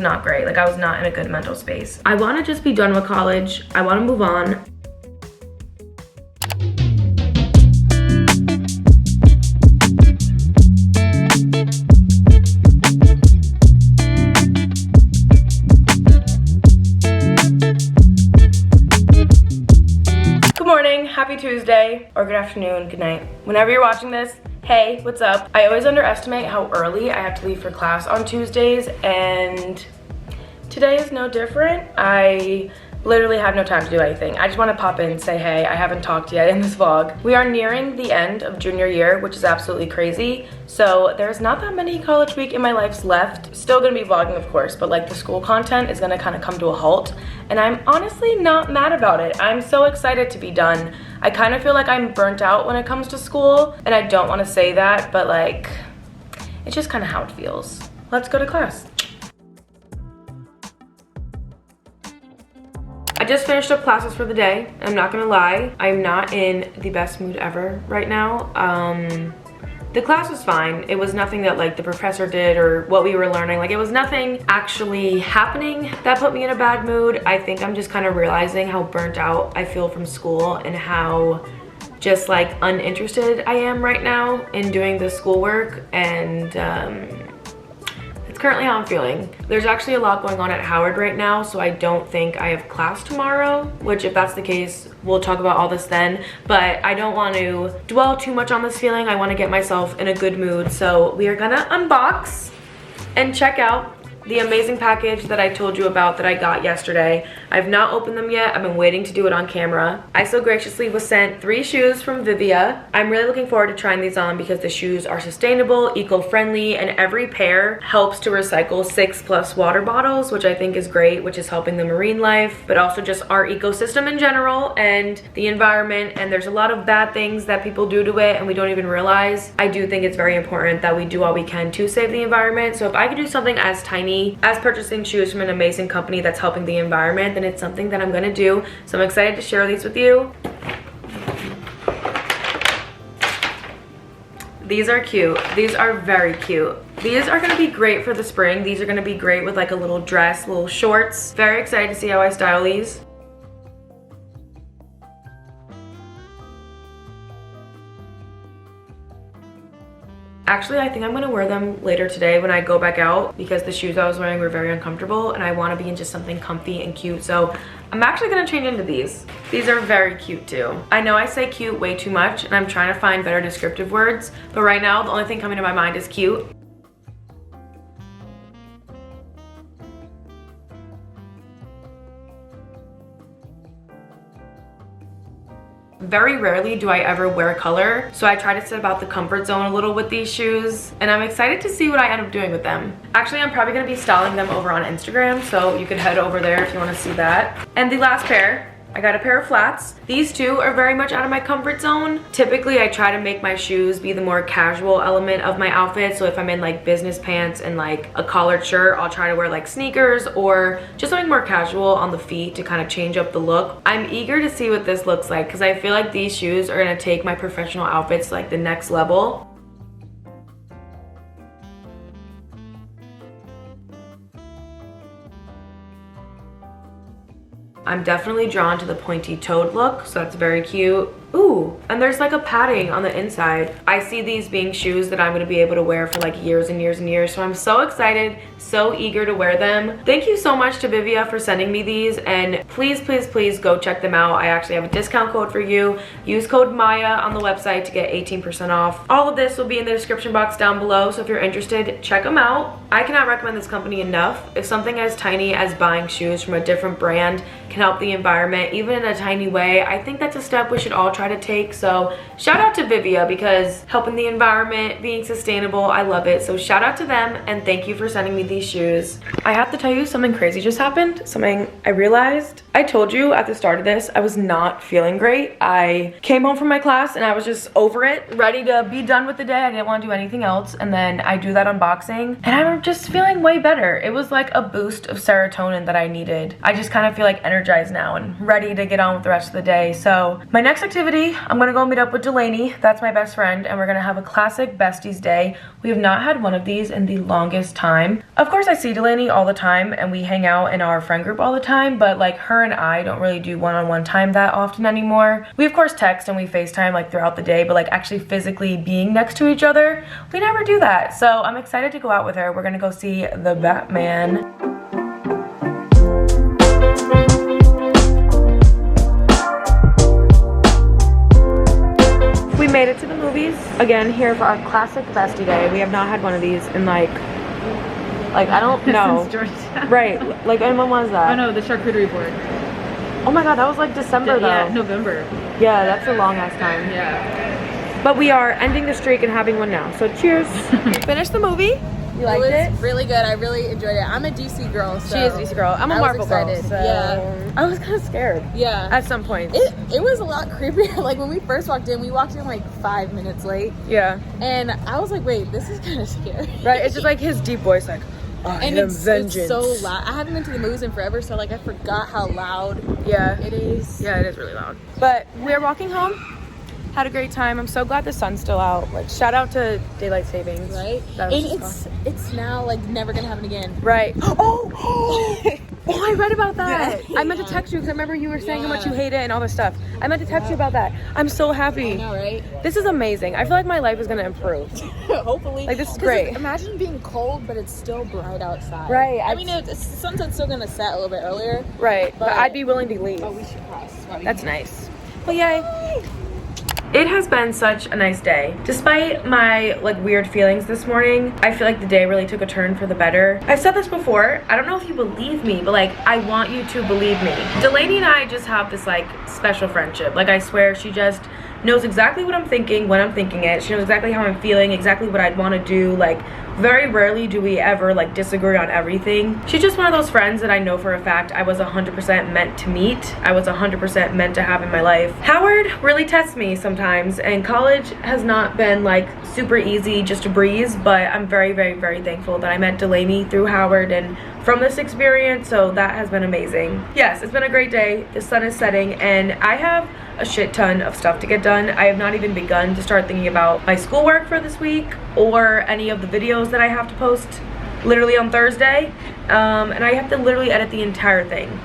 not great. Like, I was not in a good mental space. I want to just be done with college. I want to move on. Good morning, happy Tuesday, or good afternoon, good night. Whenever you're watching this, hey, what's up? I always underestimate how early I have to leave for class on Tuesdays, and today is no different. I literally have no time to do anything. I just want to pop in and say, hey, I haven't talked yet in this vlog. We are nearing the end of junior year, which is absolutely crazy. So there's not that many college week in my life left. Still gonna be vlogging, of course, but like the school content is gonna kind of come to a halt. And I'm honestly not mad about it. I'm so excited to be done. I kind of feel like I'm burnt out when it comes to school, and I don't want to say that, but like, it's just kind of how it feels. Let's go to class. I just finished up classes for the day. I'm not gonna lie, I'm not in the best mood ever right now. The class was fine. It was nothing that like the professor did or what we were learning. Like, it was nothing actually happening that put me in a bad mood. I think I'm just kind of realizing how burnt out I feel from school and how just like uninterested I am right now in doing the schoolwork, and it's currently how I'm feeling. There's actually a lot going on at Howard right now, so I don't think I have class tomorrow, which if that's the case, we'll talk about all this then. But I don't want to dwell too much on this feeling. I want to get myself in a good mood. So we are gonna unbox and check out the amazing package that I told you about that I got yesterday. I've not opened them yet. I've been waiting to do it on camera. I so graciously was sent 3 shoes from Vivia. I'm really looking forward to trying these on because the shoes are sustainable, eco-friendly, and every pair helps to recycle 6+ water bottles, which I think is great, which is helping the marine life, but also just our ecosystem in general and the environment. And there's a lot of bad things that people do to it and we don't even realize. I do think it's very important that we do all we can to save the environment. So if I could do something as tiny as purchasing shoes from an amazing company that's helping the environment, then it's something that I'm gonna do. So I'm excited to share these with you. These are cute. These are very cute. These are gonna be great for the spring. These are gonna be great with like a little dress, little shorts. Very excited to see how I style these. Actually, I think I'm gonna wear them later today when I go back out because the shoes I was wearing were very uncomfortable and I wanna be in just something comfy and cute. So I'm actually gonna change into these. These are very cute too. I know I say cute way too much and I'm trying to find better descriptive words, but right now the only thing coming to my mind is cute. Very rarely do I ever wear color, so I try to step out the comfort zone a little with these shoes, and I'm excited to see what I end up doing with them. Actually, I'm probably gonna be styling them over on Instagram, so you could head over there if you wanna see that. And the last pair, I got a pair of flats. These two are very much out of my comfort zone. Typically, I try to make my shoes be the more casual element of my outfit. So if I'm in like business pants and like a collared shirt, I'll try to wear like sneakers or just something more casual on the feet to kind of change up the look. I'm eager to see what this looks like because I feel like these shoes are gonna take my professional outfits to like the next level. I'm definitely drawn to the pointy-toed look, so that's very cute. Ooh, and there's like a padding on the inside. I see these being shoes that I'm gonna be able to wear for like years and years and years, so I'm so excited, so eager to wear them. Thank you so much to Vivia for sending me these, and please, please, please go check them out. I actually have a discount code for you. Use code Maya on the website to get 18% off. All of this will be in the description box down below, so if you're interested, check them out. I cannot recommend this company enough. If something as tiny as buying shoes from a different brand can help the environment, even in a tiny way, I think that's a step we should all try to take. So shout out to Vivia because helping the environment, being sustainable, I love it. So shout out to them and thank you for sending me these shoes. I have to tell you something crazy just happened. Something I realized. I told you at the start of this, I was not feeling great. I came home from my class and I was just over it, ready to be done with the day. I didn't want to do anything else. And then I do that unboxing and I'm just feeling way better. It was like a boost of serotonin that I needed. I just kind of feel like energized now and ready to get on with the rest of the day. So my next activity activity. I'm gonna go meet up with Delaney. That's my best friend, and we're gonna have a classic besties day. We have not had one of these in the longest time. Of course, I see Delaney all the time, and we hang out in our friend group all the time, but like her and I don't really do one-on-one time that often anymore. We of course text and we FaceTime like throughout the day, but like actually physically being next to each other, we never do that. So I'm excited to go out with her. We're gonna go see The Batman. We made it to the movies again here for our classic bestie day. We have not had one of these in like I don't know. Right. Like, and when was that? Oh no, the charcuterie board. Oh my god, that was like December though. Yeah, November. Yeah, that's a long ass time. Yeah. But we are ending the streak and having one now. So cheers. Finished the movie? You liked it? Really good. I really enjoyed it. I'm a DC girl, so She is a DC girl. I'm a Marvel girl. So yeah. I was kind of scared. Yeah. At some point. It was a lot creepier. Like when we first walked in like 5 minutes late. Yeah. And I was like, wait, this is kind of scary. Right. It's just like his deep voice, like, and it's so loud. I haven't been to the movies in forever, so like I forgot how loud it is. Yeah, it is really loud. But we're walking home. Had a great time. I'm so glad the sun's still out. Like, shout out to daylight savings. Right? And it's now like never gonna happen again. Right. Oh, I read about that. Yeah. I meant to text you because I remember you were saying how much you hate it and all this stuff. I meant to text you about that. I'm so happy. I know, right? This is amazing. I feel like my life is gonna improve. Hopefully. Like, this is great. Imagine being cold, but it's still bright outside. Right. I mean, the sunset's still gonna set a little bit earlier. Right. But I'd be willing to leave. Oh, we should cross. That's nice. Well, yay. It has been such a nice day. Despite my like weird feelings this morning, I feel like the day really took a turn for the better. I've said this before, I don't know if you believe me, but like I want you to believe me. Delaney and I just have this like special friendship. Like I swear she just knows exactly what I'm thinking when I'm thinking it. She knows exactly how I'm feeling, exactly what I'd want to do. Like very rarely do we ever like disagree on everything. She's just one of those friends that I know for a fact I was 100% meant to meet. I was 100% meant to have in my life. Howard really tests me sometimes, and college has not been like super easy, just a breeze, but I'm very, very, very thankful that I met Delaney through Howard and from this experience, so that has been amazing. Yes, it's been a great day. The sun is setting and I have a shit ton of stuff to get done. I have not even begun to start thinking about my schoolwork for this week or any of the videos that I have to post literally on Thursday. And I have to literally edit the entire thing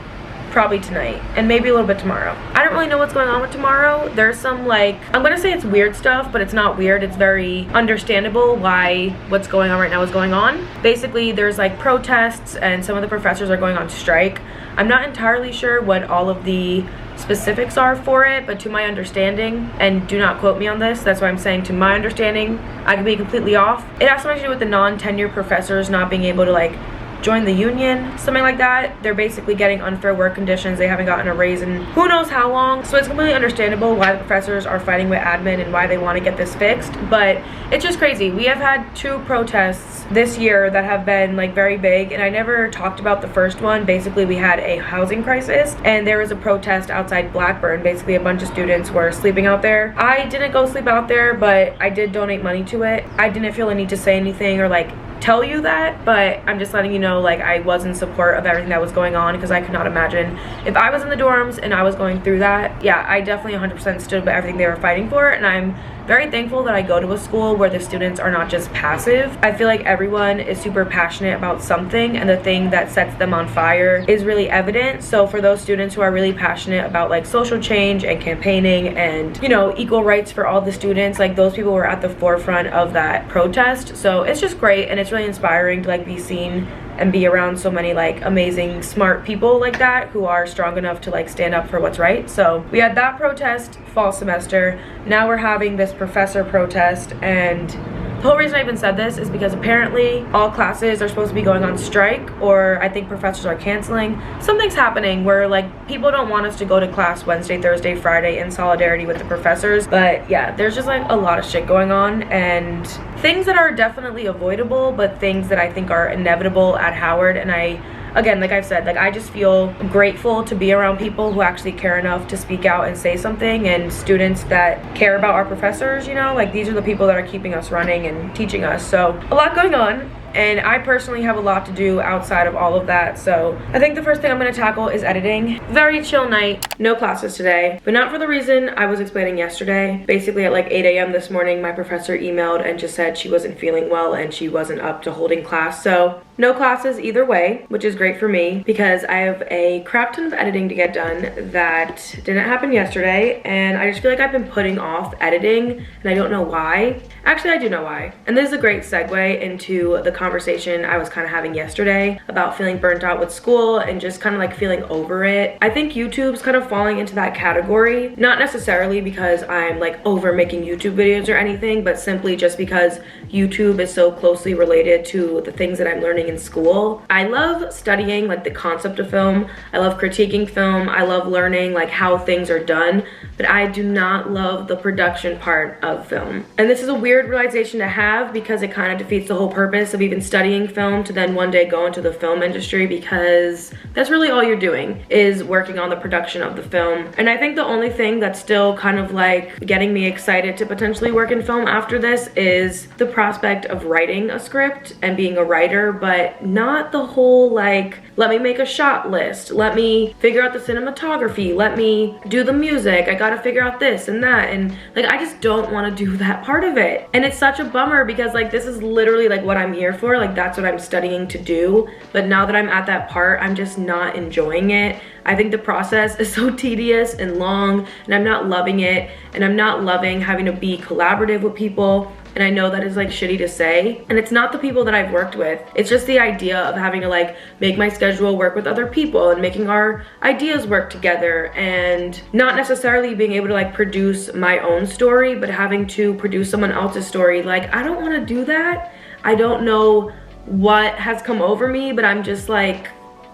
probably tonight and maybe a little bit tomorrow. I don't really know what's going on with tomorrow. There's some like, I'm gonna say it's weird stuff, but it's not weird. It's very understandable why what's going on right now is going on. Basically, there's like protests and some of the professors are going on strike. I'm not entirely sure what all of the specifics are for it, but to my understanding, and do not quote me on this, that's why I'm saying to my understanding, I could be completely off. It has something to do with the non-tenure professors not being able to like join the union, something like that. They're basically getting unfair work conditions. They haven't gotten a raise in who knows how long. So it's completely understandable why the professors are fighting with admin and why they want to get this fixed. But it's just crazy. We have had 2 protests this year that have been like very big, and I never talked about the first one. Basically, we had a housing crisis and there was a protest outside Blackburn. Basically, a bunch of students were sleeping out there. I didn't go sleep out there, but I did donate money to it. I didn't feel a need to say anything or like tell you that, but I'm just letting you know like I was in support of everything that was going on because I could not imagine if I was in the dorms and I was going through that. Yeah, I definitely 100% stood by everything they were fighting for, and I'm very thankful that I go to a school where the students are not just passive. I feel like everyone is super passionate about something, and the thing that sets them on fire is really evident. So for those students who are really passionate about like social change and campaigning and, you know, equal rights for all the students, like those people were at the forefront of that protest. So it's just great, and it's really inspiring to like be seen and be around so many like amazing smart people like that who are strong enough to like stand up for what's right. So we had that protest fall semester. Now we're having this professor protest, and the whole reason I even said this is because apparently all classes are supposed to be going on strike, or I think professors are canceling. Something's happening where like people don't want us to go to class Wednesday, Thursday, Friday in solidarity with the professors. But yeah, there's just like a lot of shit going on, and things that are definitely avoidable, but things that I think are inevitable at Howard. And again, like I've said, like I just feel grateful to be around people who actually care enough to speak out and say something, and students that care about our professors, you know, like these are the people that are keeping us running and teaching us. So a lot going on. and I personally have a lot to do outside of all of that. So I think the first thing I'm gonna tackle is editing. Very chill night, no classes today, but not for the reason I was explaining yesterday. Basically at like 8 a.m. this morning, my professor emailed and just said she wasn't feeling well and she wasn't up to holding class. So no classes either way, which is great for me because I have a crap ton of editing to get done that didn't happen yesterday, and I just feel like I've been putting off editing and I don't know why. Actually, I do know why. And this is a great segue into the conversation I was kind of having yesterday about feeling burnt out with school and just kind of like feeling over it. I think YouTube's kind of falling into that category, not necessarily because I'm like over making YouTube videos or anything, but simply just because YouTube is so closely related to the things that I'm learning in school. I love studying like the concept of film. I love critiquing film. I love learning like how things are done, but I do not love the production part of film. And this is a weird realization to have because it kind of defeats the whole purpose of even studying film to then one day go into the film industry, because that's really all you're doing is working on the production of the film. And I think the only thing that's still kind of like getting me excited to potentially work in film after this is the prospect of writing a script and being a writer, but not the whole like, let me make a shot list, let me figure out the cinematography, let me do the music, I gotta figure out this and that, and like I just don't want to do that part of it. And it's such a bummer because like this is literally like what I'm here for, like that's what I'm studying to do, but now that I'm at that part, I'm just not enjoying it. I think the process is so tedious and long, and I'm not loving it, and I'm not loving having to be collaborative with people. And I know that is like shitty to say, and it's not the people that I've worked with, it's just the idea of having to like make my schedule work with other people and making our ideas work together, and not necessarily being able to like produce my own story, but having to produce someone else's story. Like I don't want to do that. I don't know what has come over me, but I'm just like,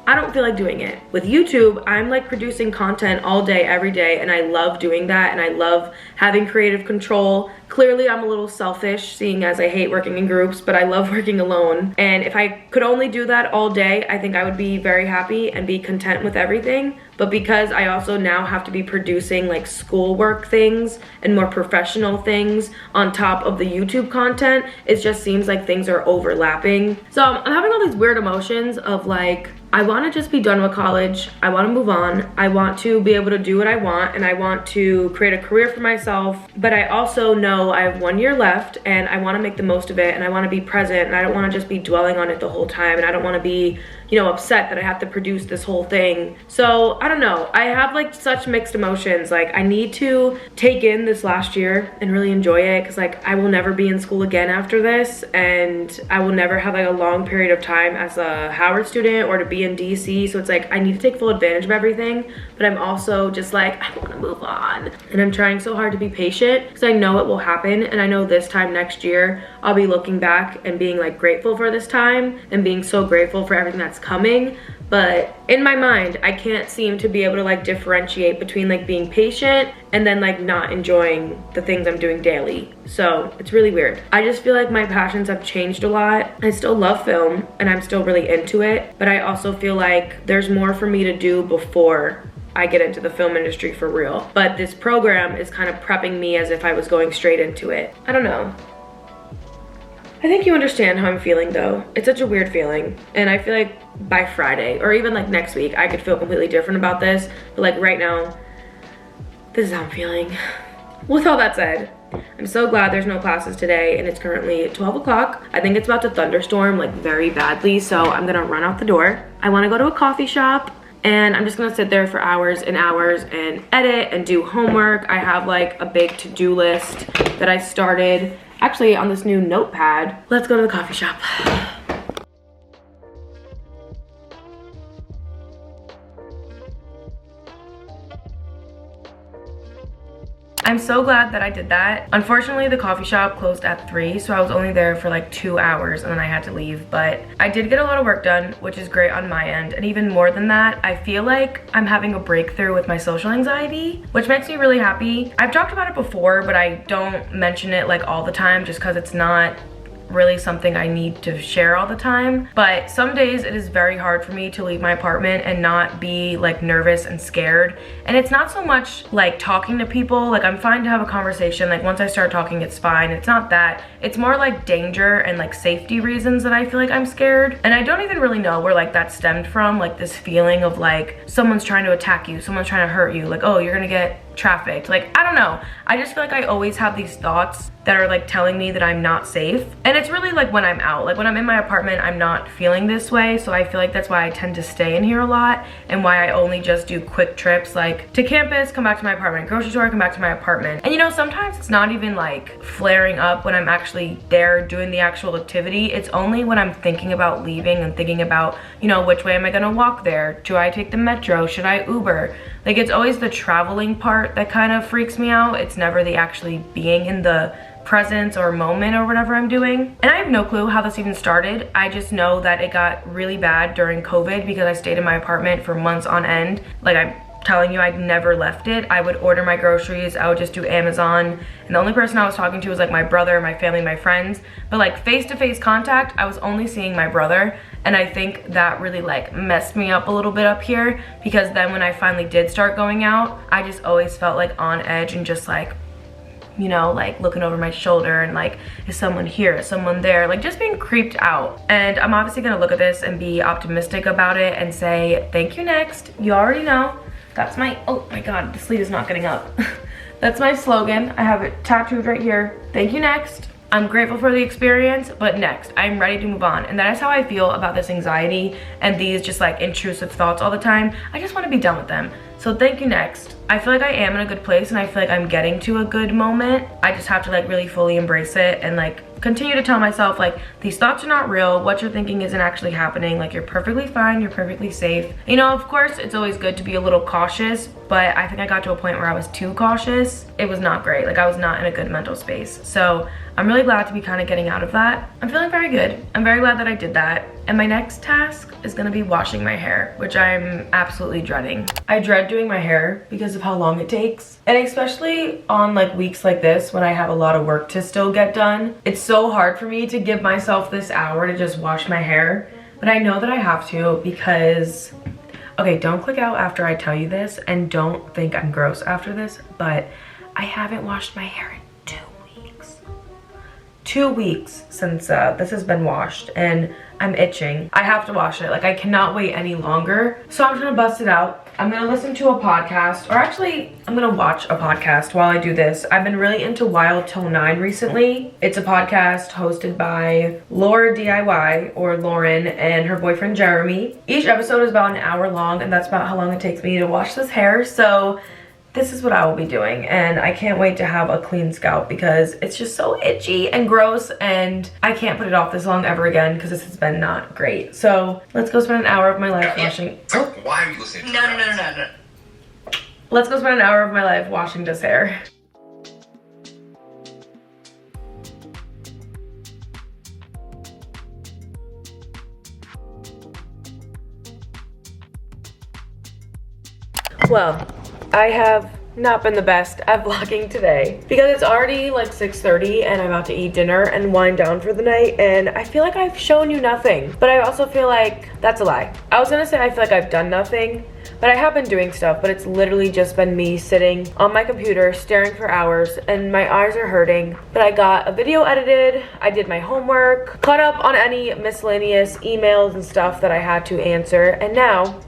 I don't feel like doing it. With YouTube, I'm like producing content all day, every day, and I love doing that, and I love having creative control. Clearly, I'm a little selfish, seeing as I hate working in groups, but I love working alone. And if I could only do that all day, I think I would be very happy and be content with everything. But because I also now have to be producing like schoolwork things and more professional things on top of the YouTube content, it just seems like things are overlapping. So I'm having all these weird emotions of like, I want to just be done with college. I want to move on. I want to be able to do what I want, and I want to create a career for myself. But I also know I have 1 year left, and I want to make the most of it, and I want to be present, and I don't want to just be dwelling on it the whole time, and I don't want to be, you know, upset that I have to produce this whole thing. So I don't know. I have like such mixed emotions. Like I need to take in this last year and really enjoy it, because like I will never be in school again after this, and I will never have like a long period of time as a Howard student or to be in DC. So it's like I need to take full advantage of everything, but I'm also just like, I want to move on, and I'm trying so hard to be patient because I know it will happen, and I know this time next year I'll be looking back and being like grateful for this time and being so grateful for everything that's coming. But in my mind, I can't seem to be able to like differentiate between like being patient and then like not enjoying the things I'm doing daily. So it's really weird. I just feel like my passions have changed a lot. I still love film and I'm still really into it, but I also feel like there's more for me to do before I get into the film industry for real. But this program is kind of prepping me as if I was going straight into it. I don't know. I think you understand how I'm feeling though. It's such a weird feeling. And I feel like by Friday or even like next week, I could feel completely different about this. But like right now, this is how I'm feeling. With all that said, I'm so glad there's no classes today, and it's currently 12 o'clock. I think it's about to thunderstorm like very badly, so I'm gonna run out the door. I wanna go to a coffee shop, and I'm just gonna sit there for hours and hours and edit and do homework. I have like a big to-do list that I started actually on this new notepad. Let's go to the coffee shop. I'm so glad that I did that. Unfortunately, the coffee shop closed at 3, so I was only there for like 2 hours and then I had to leave. But I did get a lot of work done, which is great on my end. And even more than that, I feel like I'm having a breakthrough with my social anxiety, which makes me really happy. I've talked about it before, but I don't mention it like all the time just because it's not really something I need to share all the time. But some days it is very hard for me to leave my apartment and not be like nervous and scared. And it's not so much like talking to people, like I'm fine to have a conversation. Like once I start talking, it's fine. It's not that. It's more like danger and like safety reasons that I feel like I'm scared. And I don't even really know where like that stemmed from, like this feeling of like someone's trying to attack you, someone's trying to hurt you, like, oh, you're gonna get trafficked. Like, I don't know. I just feel like I always have these thoughts that are like telling me that I'm not safe. And it's really like when I'm out, like when I'm in my apartment, I'm not feeling this way. So I feel like that's why I tend to stay in here a lot and why I only just do quick trips, like to campus, come back to my apartment, grocery store, come back to my apartment. And you know, sometimes it's not even like flaring up when I'm actually there doing the actual activity. It's only when I'm thinking about leaving and thinking about, you know, which way am I gonna walk there? Do I take the metro? Should I Uber? Like it's always the traveling part that kind of freaks me out. It's never the actually being in the presence or moment or whatever I'm doing. And I have no clue how this even started. I just know that it got really bad during COVID because I stayed in my apartment for months on end. Like I'm telling you, I'd never left it. I would order my groceries, I would just do Amazon, and the only person I was talking to was like my brother, my family, my friends. But like face-to-face contact, I was only seeing my brother, and I think that really like messed me up a little bit up here, because then when I finally did start going out, I just always felt like on edge and just like, you know, like looking over my shoulder and like, is someone here, is someone there, like just being creeped out. And I'm obviously gonna look at this and be optimistic about it and say, thank you next. You already know. That's my, oh my God, the sleeve is not getting up. That's my slogan. I have it tattooed right here. Thank you next. I'm grateful for the experience, but next, I'm ready to move on. And that is how I feel about this anxiety and these just like intrusive thoughts all the time. I just wanna be done with them. So thank you next. I feel like I am in a good place and I feel like I'm getting to a good moment. I just have to like really fully embrace it and like continue to tell myself like these thoughts are not real, what you're thinking isn't actually happening, like you're perfectly fine, you're perfectly safe. You know, of course it's always good to be a little cautious, but I think I got to a point where I was too cautious. It was not great, like I was not in a good mental space. So I'm really glad to be kind of getting out of that. I'm feeling very good. I'm very glad that I did that. And my next task is gonna be washing my hair, which I'm absolutely dreading. I dread doing my hair because of how long it takes. And especially on like weeks like this when I have a lot of work to still get done, it's so hard for me to give myself this hour to just wash my hair. But I know that I have to because, okay, don't click out after I tell you this and don't think I'm gross after this, but I haven't washed my hair in 2 weeks. 2 weeks since this has been washed and I'm itching. I have to wash it. Like I cannot wait any longer. So I'm gonna bust it out. I'm gonna listen to a podcast, or actually I'm gonna watch a podcast while I do this. I've been really into Wild Till 9 recently. It's a podcast hosted by Laura DIY, or Lauren, and her boyfriend Jeremy. Each episode is about an hour long, and that's about how long it takes me to wash this hair. So this is what I will be doing, and I can't wait to have a clean scalp because it's just so itchy and gross, and I can't put it off this long ever again because this has been not great. So let's go spend an hour of my life washing. So why are you listening to No. Let's go spend an hour of my life washing this hair. Well, I have not been the best at vlogging today because it's already like 6:30 and I'm about to eat dinner and wind down for the night, and I feel like I've shown you nothing, but I also feel like that's a lie. I was gonna say I feel like I've done nothing, but I have been doing stuff, but it's literally just been me sitting on my computer staring for hours and my eyes are hurting. But I got a video edited, I did my homework, caught up on any miscellaneous emails and stuff that I had to answer, and now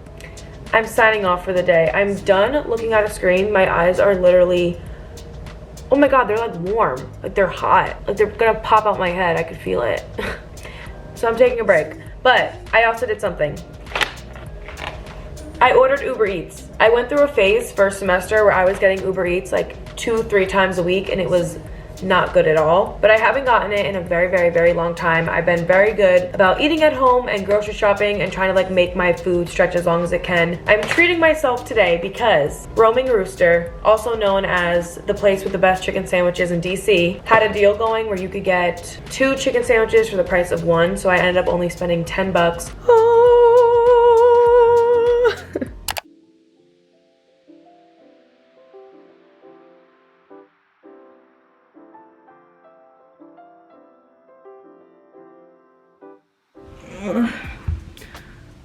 I'm signing off for the day. I'm done looking at a screen. My eyes are literally, oh my God, they're like warm. Like they're hot. Like they're gonna pop out my head. I could feel it. So I'm taking a break. But I also did something. I ordered Uber Eats. I went through a phase first semester where I was getting Uber Eats like 2-3 times a week, and it was not good at all. But I haven't gotten it in a very long time. I've been very good about eating at home and grocery shopping and trying to like make my food stretch as long as it can. I'm treating myself today because Roaming Rooster, also known as the place with the best chicken sandwiches in DC, had a deal going where you could get 2 chicken sandwiches for the price of 1. So I ended up only spending 10 bucks.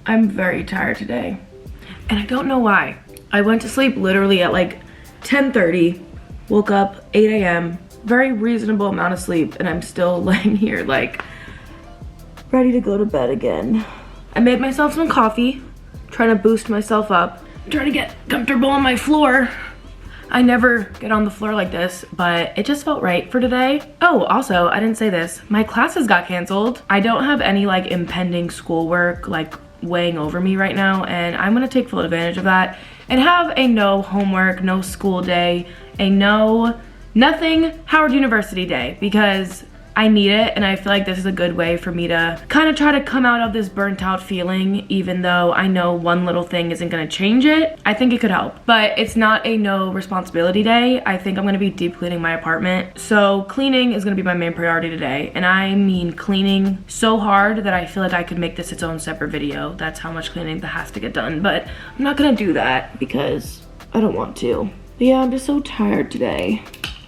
I'm very tired today. And I don't know why. I went to sleep literally at like 10:30, woke up 8 a.m., very reasonable amount of sleep, and I'm still laying here like ready to go to bed again. I made myself some coffee, trying to boost myself up, trying to get comfortable on my floor. I never get on the floor like this, but it just felt right for today. Oh, also, I didn't say this. My classes got canceled. I don't have any like impending schoolwork like weighing over me right now, and I'm gonna take full advantage of that and have a no homework, no school day, a nothing Howard University day, because I need it, and I feel like this is a good way for me to kind of try to come out of this burnt out feeling, even though I know one little thing isn't gonna change it. I think it could help, but it's not a no responsibility day. I think I'm gonna be deep cleaning my apartment. So cleaning is gonna be my main priority today, and I mean cleaning so hard that I feel like I could make this its own separate video. That's how much cleaning that has to get done, but I'm not gonna do that because I don't want to. But yeah, I'm just so tired today.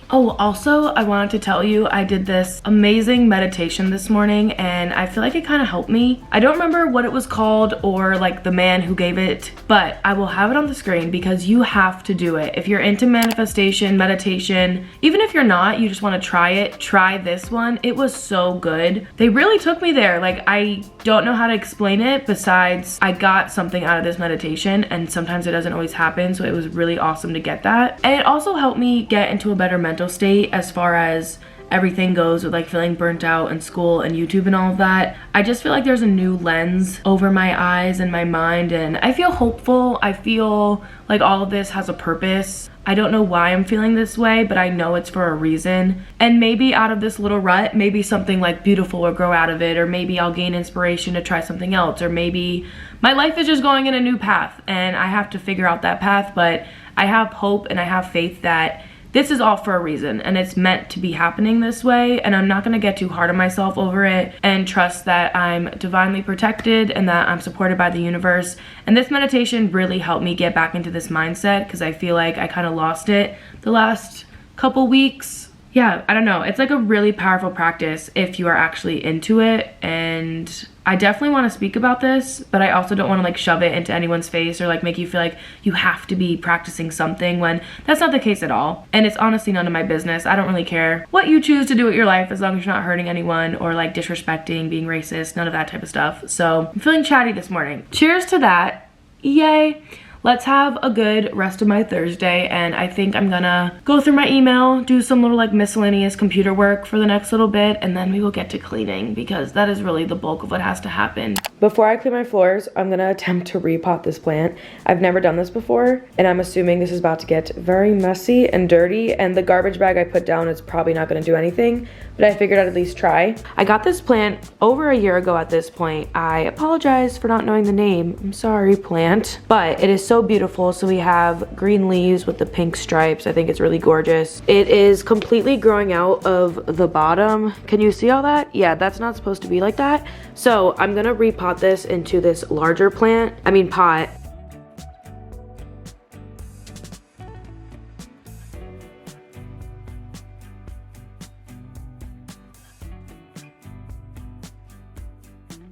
Oh, also, I wanted to tell you I did this amazing meditation this morning, and I feel like it kind of helped me. I don't remember what it was called or like the man who gave it, but I will have it on the screen because you have to do it. If you're into manifestation, meditation, even if you're not, you just want to try it, try this one. It was so good. They really took me there. Like, I don't know how to explain it besides I got something out of this meditation, and sometimes it doesn't always happen, so it was really awesome to get that. And it also helped me get into a better mental state as far as everything goes with like feeling burnt out in school and YouTube and all of that. I just feel like there's a new lens over my eyes and my mind, and I feel hopeful. I feel like all of this has a purpose. I don't know why I'm feeling this way, but I know it's for a reason. And maybe out of this little rut, maybe something like beautiful will grow out of it, or maybe I'll gain inspiration to try something else, or maybe my life is just going in a new path and I have to figure out that path. But I have hope and I have faith that this is all for a reason, and it's meant to be happening this way, and I'm not gonna get too hard on myself over it, and trust that I'm divinely protected and that I'm supported by the universe. And this meditation really helped me get back into this mindset, because I feel like I kind of lost it the last couple weeks. Yeah, I don't know. It's like a really powerful practice if you are actually into it, and I definitely want to speak about this, but I also don't want to like shove it into anyone's face or like make you feel like you have to be practicing something when that's not the case at all. And it's honestly none of my business. I don't really care what you choose to do with your life as long as you're not hurting anyone or like disrespecting, being racist, none of that type of stuff. So I'm feeling chatty this morning. Cheers to that. Yay. Let's have a good rest of my Thursday, and I think I'm gonna go through my email, do some little like miscellaneous computer work for the next little bit, and then we will get to cleaning because that is really the bulk of what has to happen. Before I clean my floors, I'm gonna attempt to repot this plant. I've never done this before, and I'm assuming this is about to get very messy and dirty, and the garbage bag I put down is probably not gonna do anything, but I figured I'd at least try. I got this plant over a year ago at this point. I apologize for not knowing the name. I'm sorry, plant. But it is so beautiful. So we have green leaves with the pink stripes. I think it's really gorgeous. It is completely growing out of the bottom. Can you see all that? Yeah, that's not supposed to be like that. So I'm gonna repot this into this larger pot.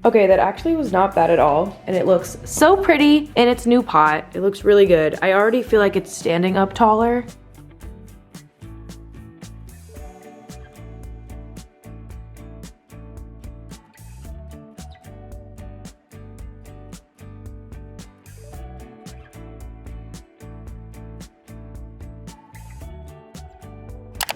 Okay, that actually was not bad at all, and it looks so pretty in its new pot. It looks really good. I already feel like it's standing up taller.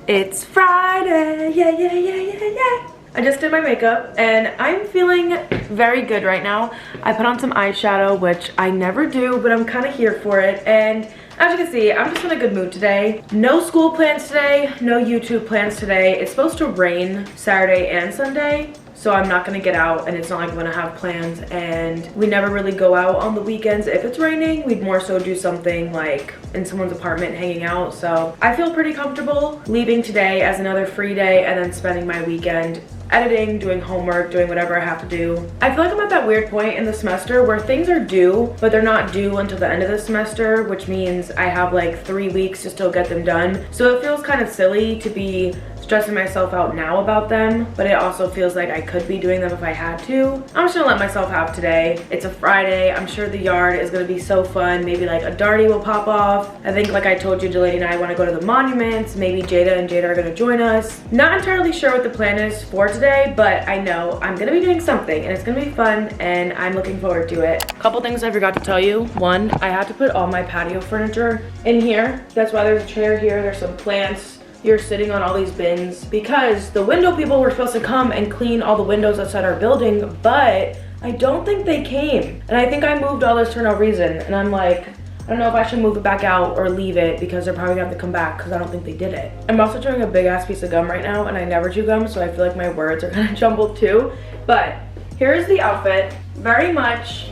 It's Friday, yeah. I just did my makeup and I'm feeling very good right now. I put on some eyeshadow, which I never do, but I'm kind of here for it. And as you can see, I'm just in a good mood today. No school plans today, no YouTube plans today. It's supposed to rain Saturday and Sunday, so I'm not gonna get out, and it's not like I'm gonna have plans, and we never really go out on the weekends. If it's raining, we'd more so do something like in someone's apartment hanging out. So I feel pretty comfortable leaving today as another free day and then spending my weekend editing, doing homework, doing whatever I have to do. I feel like I'm at that weird point in the semester where things are due, but they're not due until the end of the semester, which means I have like 3 weeks to still get them done. So it feels kind of silly to be stressing myself out now about them, but it also feels like I could be doing them if I had to. I'm just gonna let myself have today. It's a Friday. I'm sure the yard is gonna be so fun. Maybe like a darty will pop off. I think, like I told you, Delaney and I want to go to the monuments. Maybe Jada and Jada are gonna join us. Not entirely sure what the plan is for today, but I know I'm gonna be doing something and it's gonna be fun and I'm looking forward to it. Couple things I forgot to tell you. One, I had to put all my patio furniture in here. That's why there's a chair here, there's some plants. You're sitting on all these bins because the window people were supposed to come and clean all the windows outside our building, but I don't think they came. And I think I moved all this for no reason. And I'm like, I don't know if I should move it back out or leave it because they're probably gonna have to come back because I don't think they did it. I'm also chewing a big ass piece of gum right now and I never chew gum, so I feel like my words are kind of jumbled too. But here's the outfit. Very much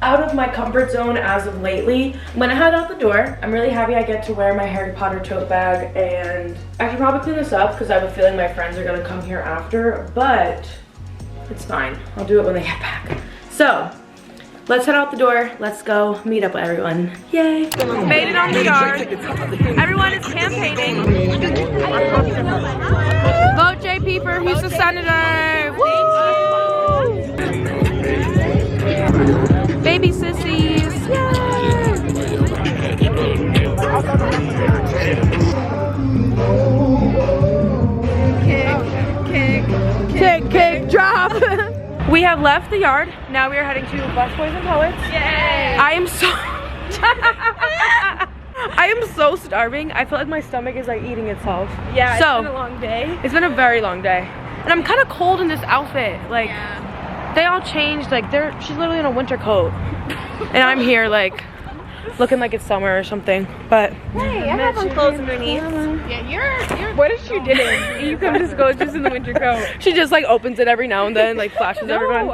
out of my comfort zone as of lately. I'm gonna head out the door. I'm really happy I get to wear my Harry Potter tote bag, and I should probably clean this up because I have a feeling my friends are gonna come here after, but it's fine. I'll do it when they get back. So, let's head out the door. Let's go meet up with everyone. Yay. Made it on the yard. Everyone is campaigning. Vote JP for Houston Senator. Woo! Baby sissies. Kick, drop. We have left the yard. Now we are heading to Bus Boys and Poets. Yay! I am so starving. I feel like my stomach is like eating itself. Yeah, it's been a long day. It's been a very long day. And I'm kind of cold in this outfit. Like, they all changed. Like, she's literally in a winter coat. And I'm here like looking like it's summer or something. But hey, I have on clothes underneath. Yeah, you're what if she didn't? You come just go just in the winter coat. She just like opens it every now and then, like flashes everyone.